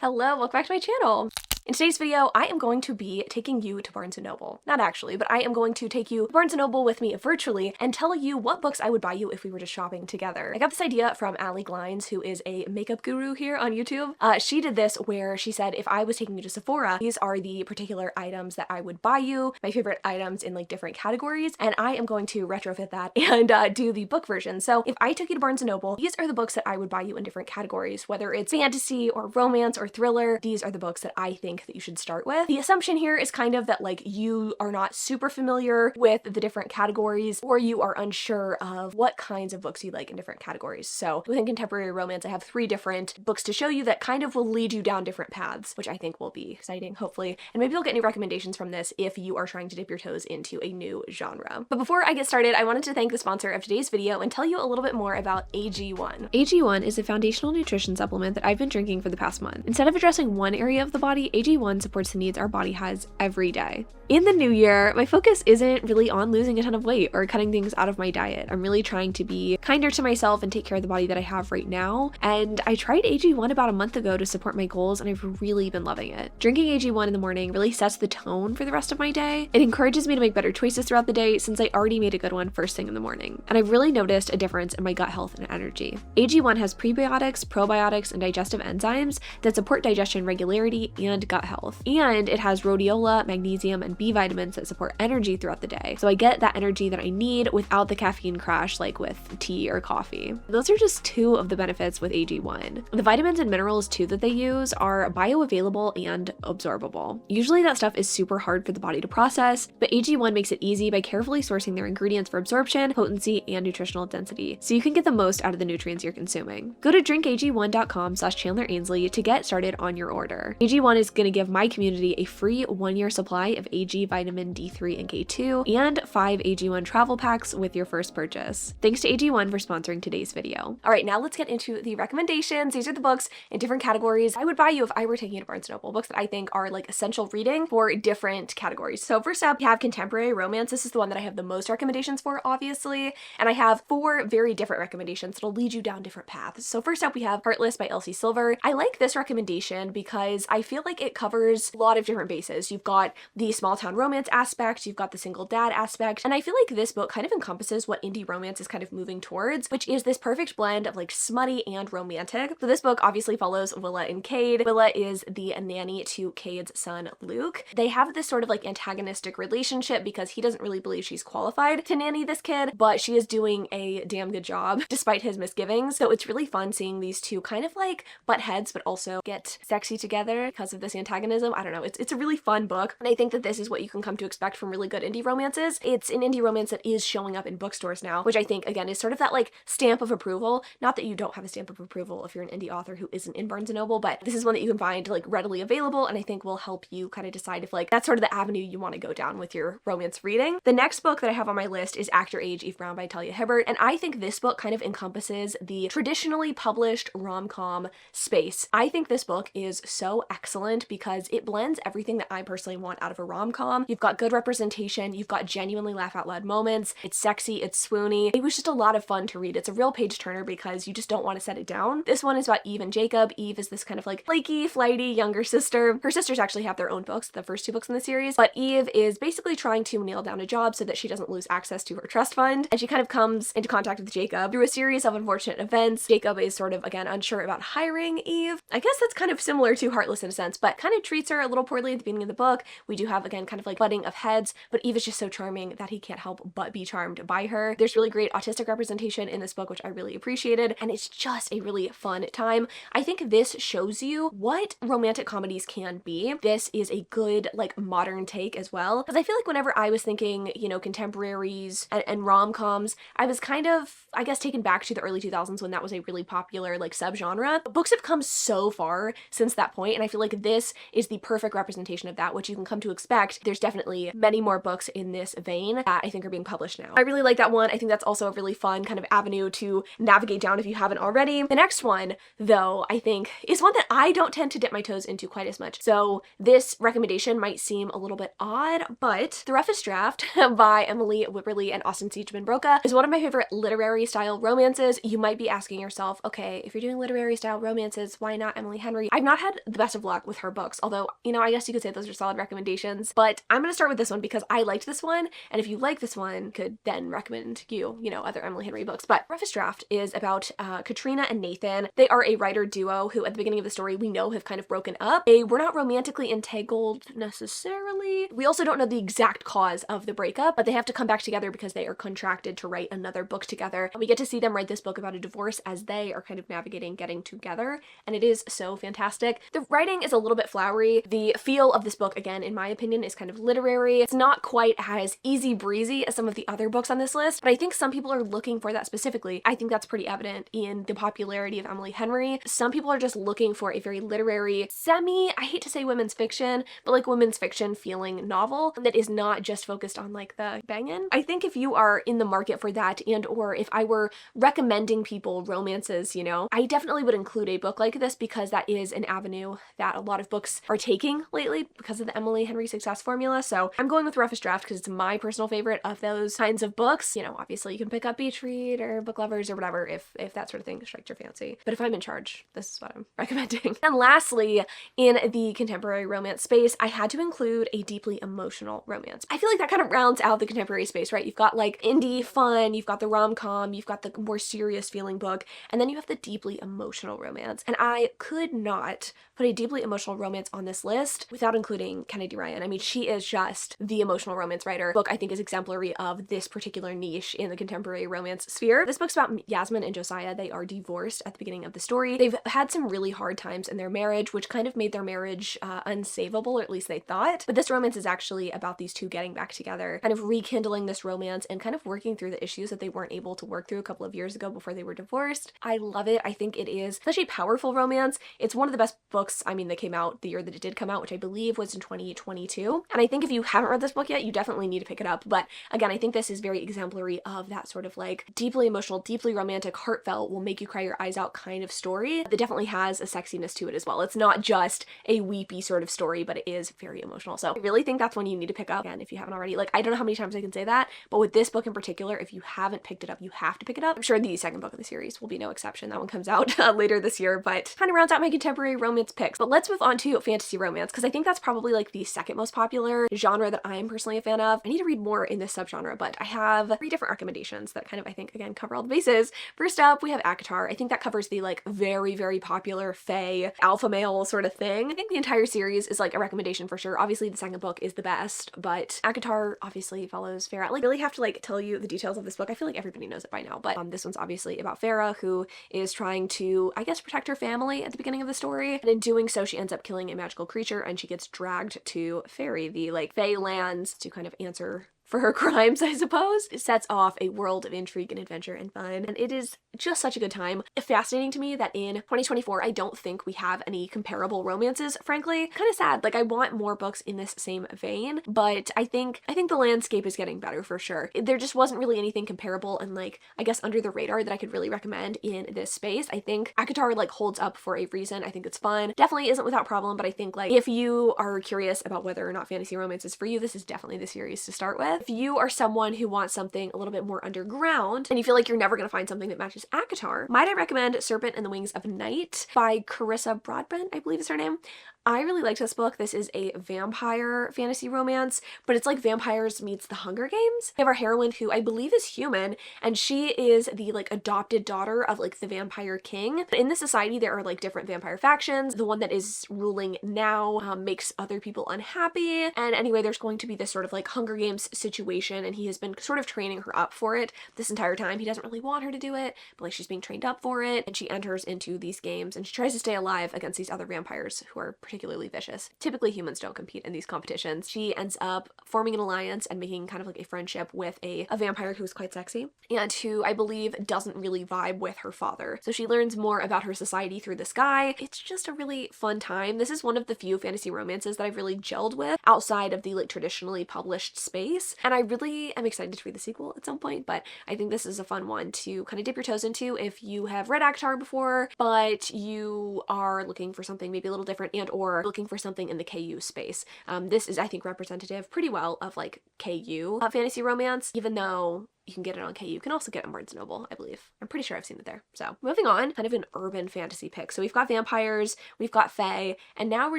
Hello, welcome back to my channel. In today's video, I am going to be taking you to Barnes & Noble. Not actually, but I am going to take you to Barnes & Noble with me virtually and tell you what books I would buy you if we were just shopping together. I got this idea from Allie Glines, who is a makeup guru here on YouTube. She did this where she said, if I was taking you to Sephora, these are the particular items that I would buy you, my favorite items in like different categories, and I am going to retrofit that and do the book version. So if I took you to Barnes & Noble, these are the books that I would buy you in different categories, whether it's fantasy or romance or thriller. These are the books that I think that you should start with. The assumption here is kind of that like you are not super familiar with the different categories, or you are unsure of what kinds of books you like in different categories. So within contemporary romance, I have 3 different books to show you that kind of will lead you down different paths, which I think will be exciting, hopefully. And maybe you'll get any recommendations from this if you are trying to dip your toes into a new genre. But before I get started, I wanted to thank the sponsor of today's video and tell you a little bit more about AG1. AG1 is a foundational nutrition supplement that I've been drinking for the past month. Instead of addressing one area of the body, AG1 supports the needs our body has every day. In the new year, my focus isn't really on losing a ton of weight or cutting things out of my diet. I'm really trying to be kinder to myself and take care of the body that I have right now. And I tried AG1 about a month ago to support my goals, and I've really been loving it. Drinking AG1 in the morning really sets the tone for the rest of my day. It encourages me to make better choices throughout the day since I already made a good one first thing in the morning. And I've really noticed a difference in my gut health and energy. AG1 has prebiotics, probiotics, and digestive enzymes that support digestion regularity and gut health. And it has rhodiola, magnesium, and B vitamins that support energy throughout the day. So I get that energy that I need without the caffeine crash like with tea or coffee. Those are just 2 of the benefits with AG1. The vitamins and minerals too that they use are bioavailable and absorbable. Usually that stuff is super hard for the body to process, but AG1 makes it easy by carefully sourcing their ingredients for absorption, potency, and nutritional density, so you can get the most out of the nutrients you're consuming. Go to drinkag1.com/chandler.ainsley to get started on your order. AG1 is going to give my community a free 1-year supply of AG vitamin D3 and K2 and 5 AG1 travel packs with your first purchase. Thanks to AG1 for sponsoring today's video. All right, now let's get into the recommendations. These are the books in different categories I would buy you if I were taking you to Barnes & Noble, books that I think are like essential reading for different categories. So first up, we have contemporary romance. This is the one that I have the most recommendations for, obviously, and I have 4 very different recommendations that'll lead you down different paths. So first up, we have Heartless by Elsie Silver. I like this recommendation because I feel like it covers a lot of different bases. You've got the small town romance aspect, you've got the single dad aspect, and I feel like this book kind of encompasses what indie romance is kind of moving towards, which is this perfect blend of like smutty and romantic. So this book obviously follows Willa and Cade. Willa is the nanny to Cade's son Luke. They have this sort of like antagonistic relationship because he doesn't really believe she's qualified to nanny this kid, but she is doing a damn good job despite his misgivings. So it's really fun seeing these two kind of like butt heads but also get sexy together because of this antagonism. I don't know, it's a really fun book, and I think that this is what you can come to expect from really good indie romances. It's an indie romance that is showing up in bookstores now, which I think again is sort of that like stamp of approval. Not that you don't have a stamp of approval if you're an indie author who isn't in Barnes & Noble, but this is one that you can find like readily available, and I think will help you kind of decide if like that's sort of the avenue you want to go down with your romance reading. The next book that I have on my list is Actor Age Eve Brown by Talia Hibbert, and I think this book kind of encompasses the traditionally published rom-com space. I think this book is so excellent because it blends everything that I personally want out of a rom-com. You've got good representation, you've got genuinely laugh out loud moments, it's sexy, it's swoony. It was just a lot of fun to read. It's a real page turner because you just don't want to set it down. This one is about Eve and Jacob. Eve is this kind of like flaky, flighty younger sister. Her sisters actually have their own books, the first 2 books in the series, but Eve is basically trying to nail down a job so that she doesn't lose access to her trust fund, and she kind of comes into contact with Jacob through a series of unfortunate events. Jacob is sort of, again, unsure about hiring Eve. I guess that's kind of similar to Heartless in a sense, but kind of treats her a little poorly at the beginning of the book. We do have, again, kind of like butting of heads, but Eve is just so charming that he can't help but be charmed by her. There's really great autistic representation in this book, which I really appreciated, and it's just a really fun time. I think this shows you what romantic comedies can be. This is a good, like, modern take as well, because I feel like whenever I was thinking, you know, contemporaries and rom-coms, I was kind of, I guess, taken back to the early 2000s when that was a really popular, like, subgenre. Books have come so far since that point, and I feel like this this is the perfect representation of that, which you can come to expect. There's definitely many more books in this vein that I think are being published now. I really like that one. I think that's also a really fun kind of avenue to navigate down if you haven't already. The next one, though, I think is one that I don't tend to dip my toes into quite as much. So this recommendation might seem a little bit odd, but The Roughest Draft by Emily Wipperly and Austin Siegeman Broca is one of my favorite literary style romances. You might be asking yourself, okay, if you're doing literary style romances, why not Emily Henry? I've not had the best of luck with her books, although, you know, I guess you could say those are solid recommendations, but I'm gonna start with this one because I liked this one, and if you like this one, could then recommend you know, other Emily Henry books. But Roughest Draft is about Katrina and Nathan. They are a writer duo who at the beginning of the story we know have kind of broken up. They were not romantically entangled necessarily. We also don't know the exact cause of the breakup, but they have to come back together because they are contracted to write another book together. We get to see them write this book about a divorce as they are kind of navigating getting together, and it is so fantastic. The writing is a little bit flowery. The feel of this book, again, in my opinion, is kind of literary. It's not quite as easy breezy as some of the other books on this list, but I think some people are looking for that specifically. I think that's pretty evident in the popularity of Emily Henry. Some people are just looking for a very literary, I hate to say women's fiction, but like women's fiction feeling novel that is not just focused on like the bangin'. I think if you are in the market for that, and or if I were recommending people romances, you know, I definitely would include a book like this because that is an avenue that a lot of books are taking lately because of the Emily Henry success formula. So I'm going with Roughest Draft because it's my personal favorite of those kinds of books. You know, obviously you can pick up Beach Read or Book Lovers or whatever if that sort of thing strikes your fancy. But if I'm in charge, this is what I'm recommending. And lastly, in the contemporary romance space, I had to include a deeply emotional romance. I feel like that kind of rounds out the contemporary space, right? You've got like indie fun, you've got the rom-com, you've got the more serious feeling book, and then you have the deeply emotional romance. And I could not put a deeply emotional romance on this list without including Kennedy Ryan. I mean, she is just the emotional romance writer. Book I think is exemplary of this particular niche in the contemporary romance sphere. This book's about Yasmin and Josiah. They are divorced at the beginning of the story. They've had some really hard times in their marriage, which kind of made their marriage unsavable, or at least they thought. But this romance is actually about these two getting back together, kind of rekindling this romance and kind of working through the issues that they weren't able to work through a couple of years ago before they were divorced. I love it. I think it is such a powerful romance. It's one of the best books, I mean, that came out the year that it did come out, which I believe was in 2022. And I think if you haven't read this book yet, you definitely need to pick it up. But again, I think this is very exemplary of that sort of like deeply emotional, deeply romantic, heartfelt, will make you cry your eyes out kind of story that definitely has a sexiness to it as well. It's not just a weepy sort of story, but it is very emotional. So I really think that's one you need to pick up. Again, if you haven't already, like, I don't know how many times I can say that, but with this book in particular, if you haven't picked it up, you have to pick it up. I'm sure the second book of the series will be no exception. That one comes out later this year, but kind of rounds out my contemporary romance picks. But let's move on to fantasy romance, because I think that's probably like the second most popular genre that I'm personally a fan of. I need to read more in this subgenre, but I have 3 different recommendations that kind of, I think, again, cover all the bases. First up, we have ACOTAR. I think that covers the like very, very popular fae alpha male sort of thing. I think the entire series is like a recommendation for sure. Obviously the second book is the best, but ACOTAR obviously follows Farah. Like, really have to like tell you the details of this book. I feel like everybody knows it by now, but this one's obviously about Farah, who is trying to, I guess, protect her family at the beginning of the story, and in doing so she ends up killing a magical creature and she gets dragged to Fairy, the like fae lands, to kind of answer for her crimes, I suppose. It sets off a world of intrigue and adventure and fun, and it is just such a good time. It's fascinating to me that in 2024, I don't think we have any comparable romances, frankly. Kind of sad. Like, I want more books in this same vein, but I think the landscape is getting better for sure. There just wasn't really anything comparable and like, I guess, under the radar that I could really recommend in this space. I think ACOTAR like holds up for a reason. I think it's fun. Definitely isn't without problem, but I think like if you are curious about whether or not fantasy romance is for you, this is definitely the series to start with. If you are someone who wants something a little bit more underground and you feel like you're never going to find something that matches ACOTAR, might I recommend Serpent and the Wings of Night by Carissa Broadbent, I believe is her name. I really liked this book. This is a vampire fantasy romance, but it's like vampires meets the Hunger Games. We have our heroine who I believe is human, and she is the like adopted daughter of like the vampire king. In this society, there are like different vampire factions. The one that is ruling now makes other people unhappy. And anyway, there's going to be this sort of like Hunger Games situation situation, and he has been sort of training her up for it this entire time. He doesn't really want her to do it, but like she's being trained up for it, and she enters into these games and she tries to stay alive against these other vampires who are particularly vicious. Typically humans don't compete in these competitions. She ends up forming an alliance and making kind of like a friendship with a vampire who's quite sexy and who I believe doesn't really vibe with her father. So she learns more about her society through this guy. It's just a really fun time. This is one of the few fantasy romances that I've really gelled with outside of the like traditionally published space, and I really am excited to read the sequel at some point, but I think this is a fun one to kind of dip your toes into if you have read ACOTAR before, but you are looking for something maybe a little different and or looking for something in the KU space. This is, I think, representative pretty well of like KU fantasy romance, even though you can get it on KU. You can also get it on Barnes & Noble, I believe. I'm pretty sure I've seen it there. So moving on, kind of an urban fantasy pick. So we've got vampires, we've got fae, and now we're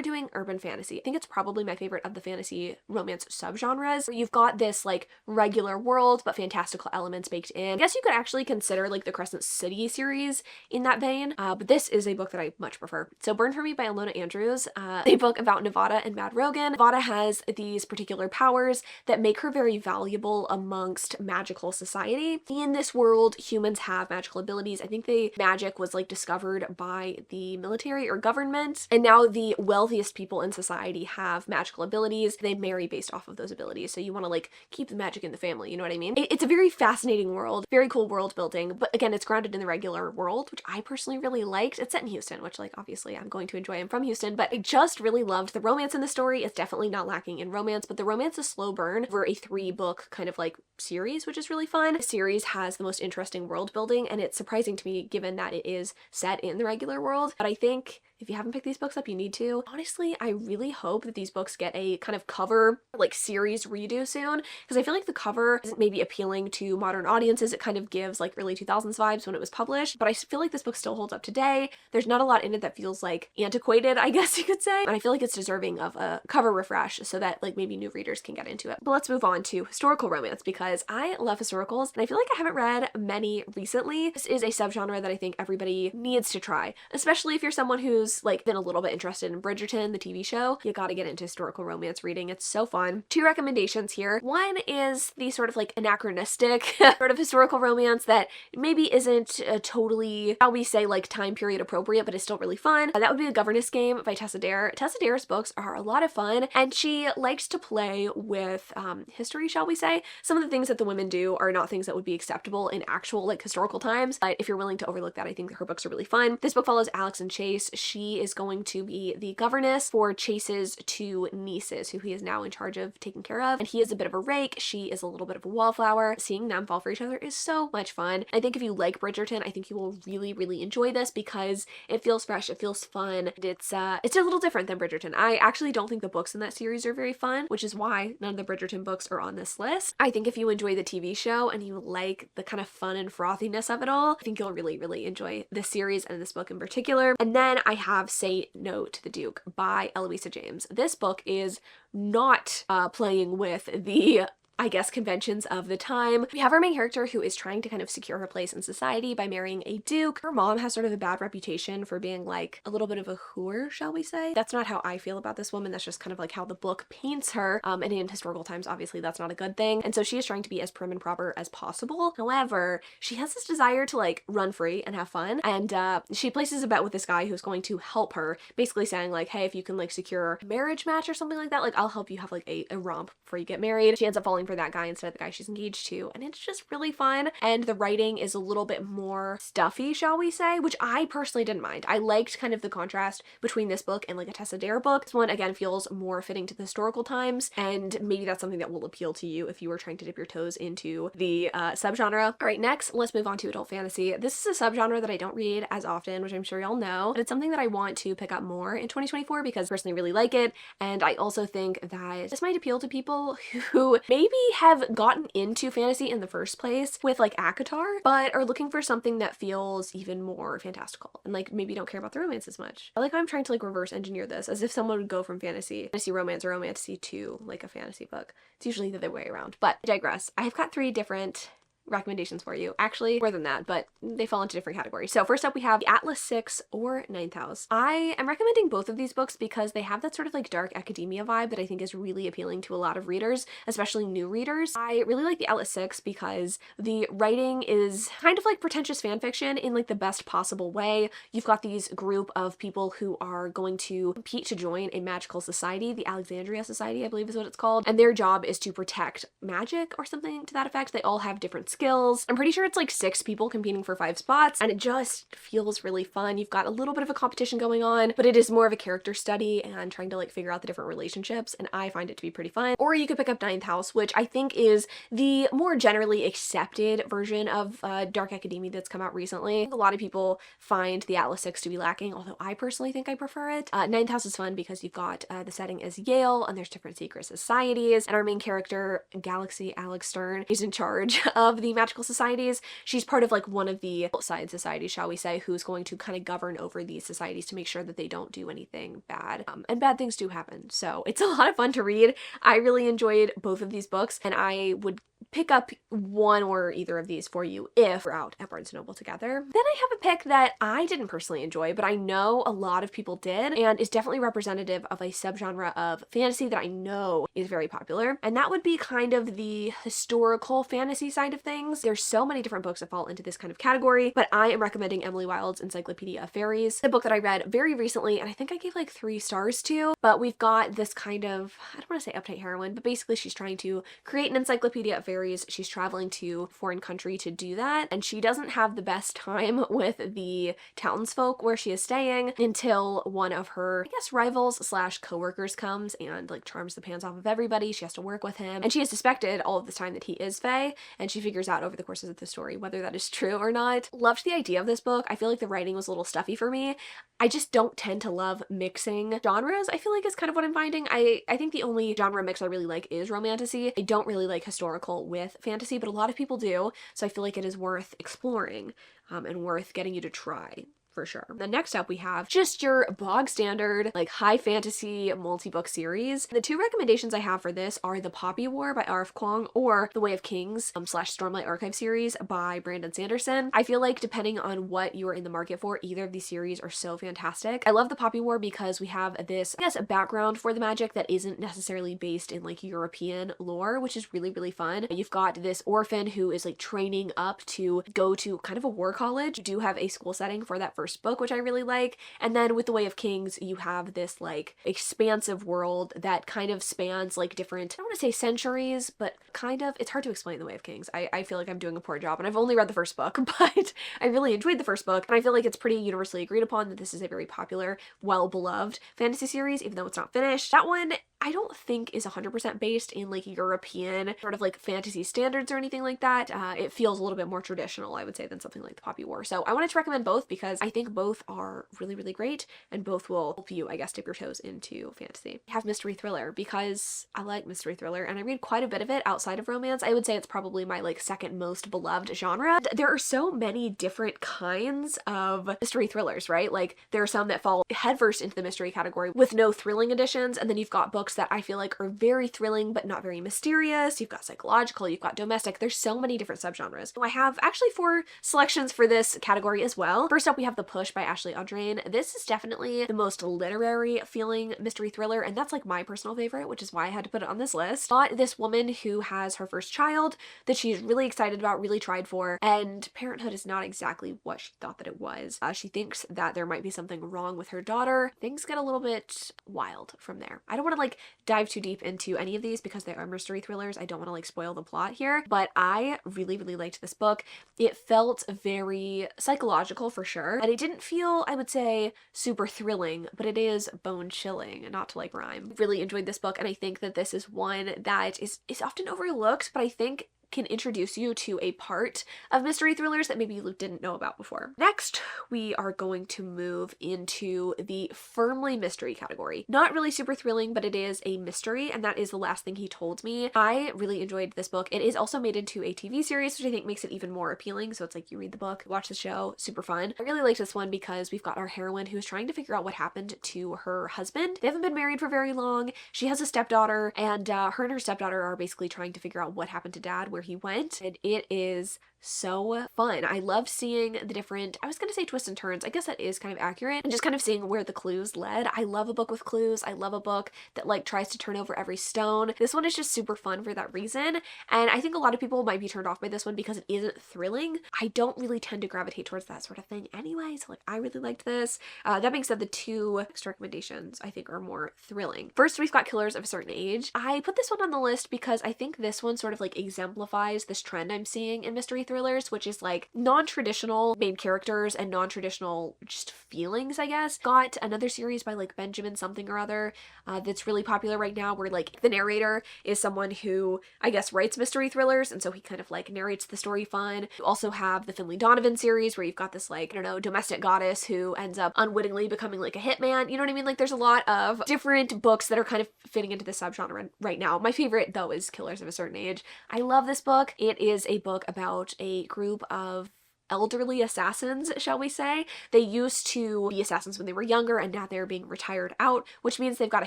doing urban fantasy. I think it's probably my favorite of the fantasy romance subgenres. You've got this like regular world, but fantastical elements baked in. I guess you could actually consider like the Crescent City series in that vein, but this is a book that I much prefer. So Burn for Me by Alona Andrews, a book about Nevada and Mad Rogan. Nevada has these particular powers that make her very valuable amongst magical society. In this world, humans have magical abilities. I think the magic was like discovered by the military or government, and now the wealthiest people in society have magical abilities. They marry based off of those abilities. So you want to like keep the magic in the family, you know what I mean? It's a very fascinating world, very cool world building, but again, it's grounded in the regular world, which I personally really liked. It's set in Houston, which like obviously I'm going to enjoy. I'm from Houston, but I just really loved the romance in the story. It's definitely not lacking in romance, but the romance is slow burn over a 3-book kind of like series, which is really fun. The series has the most interesting world building, and it's surprising to me given that it is set in the regular world. But I think if you haven't picked these books up, you need to. Honestly, I really hope that these books get a kind of cover like series redo soon, because I feel like the cover isn't maybe appealing to modern audiences. It kind of gives like early 2000s vibes when it was published, but I feel like this book still holds up today. There's not a lot in it that feels like antiquated, I guess you could say, and I feel like it's deserving of a cover refresh so that like maybe new readers can get into it. But let's move on to historical romance, because I love historicals and I feel like I haven't read many recently. This is a subgenre that I think everybody needs to try, especially if you're someone who's like been a little bit interested in Bridgerton, the TV show. You gotta get into historical romance reading. It's so fun. 2 recommendations here. One is the sort of like anachronistic sort of historical romance that maybe isn't totally, how we say, like time period appropriate, but is still really fun. That would be The Governess Game by Tessa Dare. Tessa Dare's books are a lot of fun, and she likes to play with history, shall we say. Some of the things that the women do are not things that would be acceptable in actual like historical times, but if you're willing to overlook that, I think her books are really fun. This book follows Alex and Chase. She is going to be the governess for Chase's 2 nieces, who he is now in charge of taking care of, and he is a bit of a rake. She is a little bit of a wallflower. Seeing them fall for each other is so much fun. I think if you like Bridgerton, I think you will really, really enjoy this because it feels fresh, it feels fun, and it's a little different than Bridgerton. I actually don't think the books in that series are very fun, which is why none of the Bridgerton books are on this list. I think if you enjoy the TV show and you like the kind of fun and frothiness of it all, I think you'll really, really enjoy this series and this book in particular. And then I have Say No to the Duke by Eloisa James. This book is not playing with the I guess, conventions of the time. We have our main character who is trying to kind of secure her place in society by marrying a duke. Her mom has sort of a bad reputation for being like a little bit of a whore, shall we say. That's not how I feel about this woman. That's just kind of like how the book paints her. And in historical times, obviously that's not a good thing. And so she is trying to be as prim and proper as possible. However, she has this desire to like run free and have fun. And she places a bet with this guy who's going to help her, basically saying like, hey, if you can like secure a marriage match or something like that, like I'll help you have like a romp before you get married. She ends up falling for that guy instead of the guy she's engaged to, and it's just really fun. And the writing is a little bit more stuffy, shall we say, which I personally didn't mind. I liked kind of the contrast between this book and like a Tessa Dare book. This one again feels more fitting to the historical times, and maybe that's something that will appeal to you if you were trying to dip your toes into the subgenre. All right, next let's move on to adult fantasy. This is a subgenre that I don't read as often, which I'm sure y'all know, but it's something that I want to pick up more in 2024 because I personally really like it, and I also think that this might appeal to people who maybe have gotten into fantasy in the first place with like ACOTAR, but are looking for something that feels even more fantastical and like maybe don't care about the romance as much. I like how I'm trying to like reverse engineer this as if someone would go from fantasy romance or romantasy to like a fantasy book. It's usually the other way around, but I digress. I have got 3 different recommendations for you. Actually, more than that, but they fall into different categories. So first up we have The Atlas 6 or Ninth House. I am recommending both of these books because they have that sort of like dark academia vibe that I think is really appealing to a lot of readers, especially new readers. I really like The Atlas 6 because the writing is kind of like pretentious fanfiction in like the best possible way. You've got these group of people who are going to compete to join a magical society, the Alexandria Society, I believe is what it's called, and their job is to protect magic or something to that effect. They all have different skills. I'm pretty sure it's like 6 people competing for 5 spots, and it just feels really fun. You've got a little bit of a competition going on, but it is more of a character study and trying to like figure out the different relationships, and I find it to be pretty fun. Or you could pick up Ninth House, which I think is the more generally accepted version of dark academia that's come out recently. A lot of people find the Atlas 6 to be lacking, although I personally think I prefer it. Ninth House is fun because you've got the setting is Yale, and there's different secret societies, and our main character, Galaxy Alex Stern, is in charge of the magical societies. She's part of like one of the outside societies, shall we say, who's going to kind of govern over these societies to make sure that they don't do anything bad. And bad things do happen. So it's a lot of fun to read. I really enjoyed both of these books, and I would pick up one or either of these for you if we're out at Barnes & Noble together. Then I have a pick that I didn't personally enjoy, but I know a lot of people did, and is definitely representative of a subgenre of fantasy that I know is very popular, and that would be kind of the historical fantasy side of things. There's so many different books that fall into this kind of category, but I am recommending Emily Wilde's Encyclopedia of Fairies, a book that I read very recently, and I think I gave like 3 stars to. But we've got this kind of, I don't want to say uptight heroine, but basically she's trying to create an encyclopedia of fairies. She's traveling to a foreign country to do that, and she doesn't have the best time with the townsfolk where she is staying until one of her, I guess, rivals slash co-workers comes and like charms the pants off of everybody. She has to work with him, and she has suspected all of this time that he is fae, and she figures out over the courses of the story whether that is true or not. Loved the idea of this book. I feel like the writing was a little stuffy for me. I just don't tend to love mixing genres, I feel like is kind of what I'm finding. I think the only genre mix I really like is romantasy. I don't really like historical with fantasy, but a lot of people do, so I feel like it is worth exploring and worth getting you to try. For sure. Then next up we have just your bog standard like high fantasy multi-book series. The 2 recommendations I have for this are The Poppy War by R.F. Kuang or The Way of Kings / Stormlight Archive series by Brandon Sanderson. I feel like depending on what you are in the market for, either of these series are so fantastic. I love The Poppy War because we have this, I guess, a background for the magic that isn't necessarily based in like European lore, which is really, really fun. You've got this orphan who is like training up to go to kind of a war college. You do have a school setting for that first book, which I really like. And then with The Way of Kings, you have this like expansive world that kind of spans like different, I don't want to say centuries, but kind of, it's hard to explain The Way of Kings. I feel like I'm doing a poor job, and I've only read the first book, but I really enjoyed the first book, and I feel like it's pretty universally agreed upon that this is a very popular, well-beloved fantasy series, even though it's not finished. That one I don't think is 100% based in like European sort of like fantasy standards or anything like that. It feels a little bit more traditional, I would say, than something like The Poppy War. So I wanted to recommend both because I think both are really, really great, and both will help you, I guess, dip your toes into fantasy. I have mystery thriller because I like mystery thriller, and I read quite a bit of it outside of romance. I would say it's probably my like second most beloved genre. There are so many different kinds of mystery thrillers, right? Like there are some that fall headfirst into the mystery category with no thrilling additions, and then you've got books that I feel like are very thrilling but not very mysterious. You've got psychological, you've got domestic. There's so many different subgenres. So I have actually 4 selections for this category as well. First up, we have The Push by Ashley Audrain. This is definitely the most literary feeling mystery thriller, and that's like my personal favorite, which is why I had to put it on this list. But this woman who has her first child that she's really excited about, really tried for, and parenthood is not exactly what she thought that it was. She thinks that there might be something wrong with her daughter. Things get a little bit wild from there. I don't want to like dive too deep into any of these because they are mystery thrillers. I don't want to like spoil the plot here, but I really, really liked this book. It felt very psychological for sure, and it didn't feel, I would say, super thrilling, but it is bone chilling, not to like rhyme. Really enjoyed this book, and I think that this is one that is often overlooked, but I think can introduce you to a part of mystery thrillers that maybe you didn't know about before. Next, we are going to move into the firmly mystery category. Not really super thrilling, but it is a mystery, and that is The Last Thing He Told Me. I really enjoyed this book. It is also made into a TV series, which I think makes it even more appealing. So it's like you read the book, watch the show, super fun. I really liked this one because we've got our heroine who is trying to figure out what happened to her husband. They haven't been married for very long. She has a stepdaughter, and her stepdaughter are basically trying to figure out what happened to dad, where he went, and it is so fun. I love seeing the different, I was gonna say twists and turns, I guess that is kind of accurate, and just kind of seeing where the clues led. I love a book with clues. I love a book that like tries to turn over every stone. This one is just super fun for that reason, and I think a lot of people might be turned off by this one because it isn't thrilling. I don't really tend to gravitate towards that sort of thing anyway, so like I really liked this. That being said, the two next recommendations I think are more thrilling. First, we've got Killers of a Certain Age. I put this one on the list because I think this one sort of like exemplifies this trend I'm seeing in mystery thrillers, which is like non-traditional main characters and non-traditional just feelings, I guess. Got another series by like Benjamin something or other that's really popular right now, where like the narrator is someone who I guess writes mystery thrillers, and so he kind of like narrates the story fun. You also have the Finley Donovan series, where you've got this like, I don't know, domestic goddess who ends up unwittingly becoming like a hitman. You know what I mean? Like there's a lot of different books that are kind of fitting into this subgenre right now. My favorite though is Killers of a Certain Age. I love this book. It is a book about a group of elderly assassins, shall we say. They used to be assassins when they were younger, and now they're being retired out, which means they've got a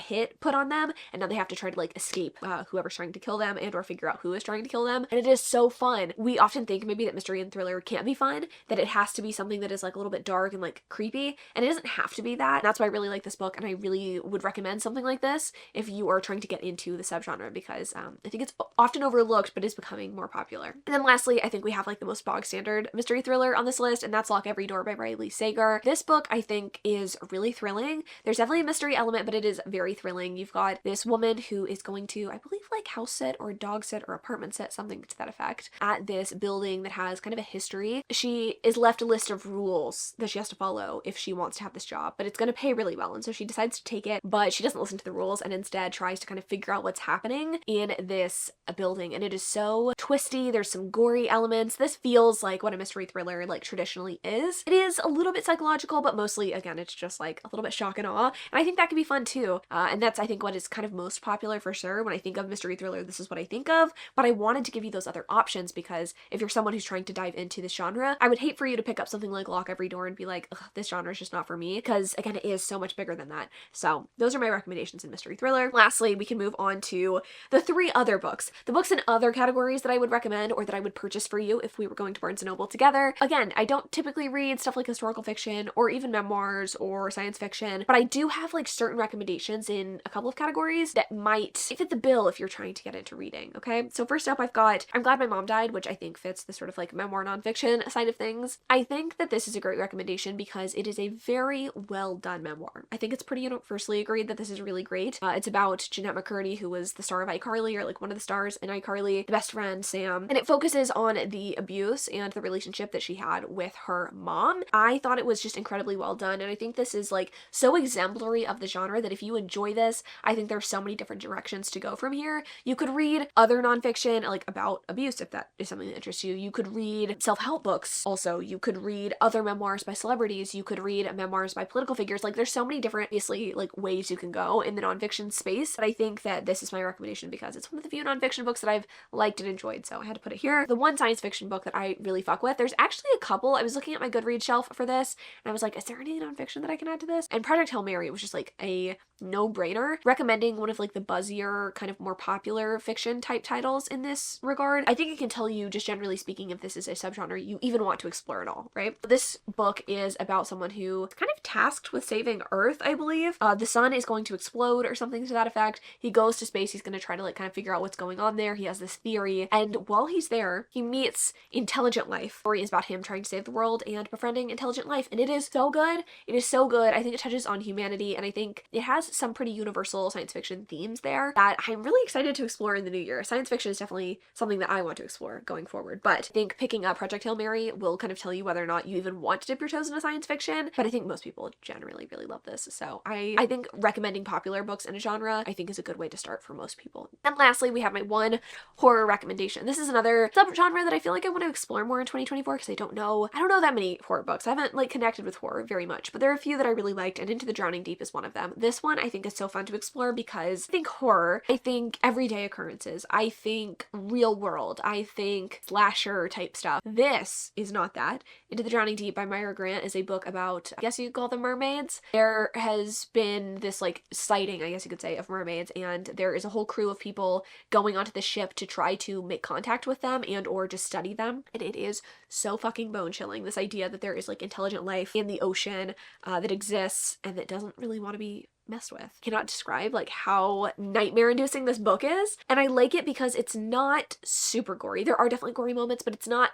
hit put on them, and now they have to try to like escape whoever's trying to kill them, and or figure out who is trying to kill them. And it is so fun. We often think maybe that mystery and thriller can't be fun, that it has to be something that is like a little bit dark and like creepy, and it doesn't have to be that. And that's why I really like this book, and I really would recommend something like this if you are trying to get into the subgenre, because I think it's often overlooked but is becoming more popular. And then lastly, I think we have like the most bog standard mystery thriller on this list, and that's Lock Every Door by Riley Sager. This book I think is really thrilling. There's definitely a mystery element, but it is very thrilling. You've got this woman who is going to, I believe, like house sit or dog sit or apartment sit, something to that effect, at this building that has kind of a history. She is left a list of rules that she has to follow if she wants to have this job, but it's going to pay really well, and so she decides to take it, but she doesn't listen to the rules and instead tries to kind of figure out what's happening in this building, and it is so twisty. There's some gory elements. This feels like what a mystery thriller like traditionally is. It is a little bit psychological, but mostly again it's just like a little bit shock and awe, and I think that can be fun too, and that's I think what is kind of most popular for sure. When I think of mystery thriller, this is what I think of, but I wanted to give you those other options because if you're someone who's trying to dive into this genre, I would hate for you to pick up something like Lock Every Door and be like, ugh, this genre is just not for me, because again it is so much bigger than that. So those are my recommendations in mystery thriller. Lastly, we can move on to the three other books, the books in other categories that I would recommend or that I would purchase for you if we were going to Barnes & Noble together. Again, I don't typically read stuff like historical fiction or even memoirs or science fiction, but I do have like certain recommendations in a couple of categories that might fit the bill if you're trying to get into reading, okay? So first up, I've got I'm Glad My Mom Died, which I think fits the sort of like memoir nonfiction side of things. I think that this is a great recommendation because it is a very well done memoir. I think it's pretty universally agreed that this is really great. It's about Jeanette McCurdy, who was the star of iCarly, or like one of the stars in iCarly, the best friend Sam, and it focuses on the abuse and the relationship that she had with her mom. I thought it was just incredibly well done, and I think this is like so exemplary of the genre that if you enjoy this, I think there's so many different directions to go from here. You could read other nonfiction like about abuse if that is something that interests you. You could read self-help books also. You could read other memoirs by celebrities. You could read memoirs by political figures. Like there's so many different obviously like ways you can go in the nonfiction space, but I think that this is my recommendation because it's one of the few nonfiction books that I've liked and enjoyed, so I had to put it here. The one science fiction book that I really fuck with, there's actually a couple. I was looking at my Goodreads shelf for this and I was like, is there any nonfiction that I can add to this? And Project Hail Mary was just like a no-brainer, recommending one of like the buzzier kind of more popular fiction type titles in this regard. I think it can tell you just generally speaking if this is a subgenre you even want to explore at all, right? This book is about someone who is kind of tasked with saving Earth, I believe. The sun is going to explode or something to that effect. He goes to space. He's going to try to like kind of figure out what's going on there. He has this theory, and while he's there, he meets intelligent life. The story is about him trying to save the world and befriending intelligent life, and it is so good. It is so good. I think it touches on humanity, and I think it has some pretty universal science fiction themes there that I'm really excited to explore in the new year. Science fiction is definitely something that I want to explore going forward, but I think picking up Project Hail Mary will kind of tell you whether or not you even want to dip your toes into science fiction, but I think most people generally really love this, so I think recommending popular books in a genre I think is a good way to start for most people. And lastly, we have my one horror recommendation. This is another subgenre that I feel like I want to explore more in 2024 because I don't know that many horror books. I haven't like connected with horror very much, but there are a few that I really liked, and Into the Drowning Deep is one of them. This one one I think is so fun to explore because I think horror, I think everyday occurrences, I think real world, I think slasher type stuff. This is not that. Into the Drowning Deep by Myra Grant is a book about, I guess you could call them mermaids. There has been this like sighting, I guess you could say, of mermaids, and there is a whole crew of people going onto the ship to try to make contact with them and or just study them. And it is so fucking bone chilling, this idea that there is like intelligent life in the ocean that exists and that doesn't really want to be messed with. Cannot describe like how nightmare inducing this book is. And I like it because it's not super gory. There are definitely gory moments, but it's not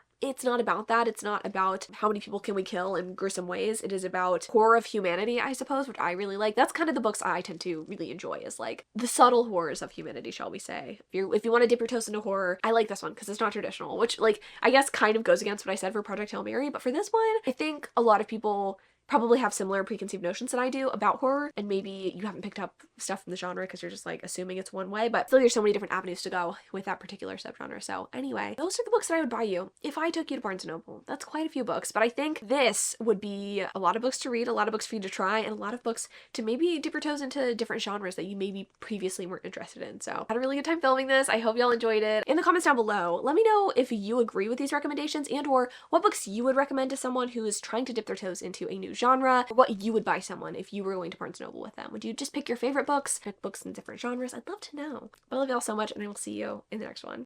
about that. It's not about how many people can we kill in gruesome ways. It is about horror of humanity, I suppose, which I really like. That's kind of the books I tend to really enjoy, is like the subtle horrors of humanity, shall we say. If you want to dip your toes into horror, I like this one because it's not traditional, which like I guess kind of goes against what I said for Project Hail Mary, but for this one, I think a lot of people probably have similar preconceived notions that I do about horror, and maybe you haven't picked up stuff from the genre because you're just like assuming it's one way, but still there's so many different avenues to go with that particular subgenre. So anyway, those are the books that I would buy you if I took you to Barnes & Noble. That's quite a few books, but I think this would be a lot of books to read, a lot of books for you to try, and a lot of books to maybe dip your toes into different genres that you maybe previously weren't interested in. So I had a really good time filming this. I hope y'all enjoyed it. In the comments down below, let me know if you agree with these recommendations and or what books you would recommend to someone who is trying to dip their toes into a new genre, or what you would buy someone if you were going to Barnes & Noble with them. Would you just pick your favorite books, pick books in different genres? I'd love to know. But I love y'all so much, and I will see you in the next one.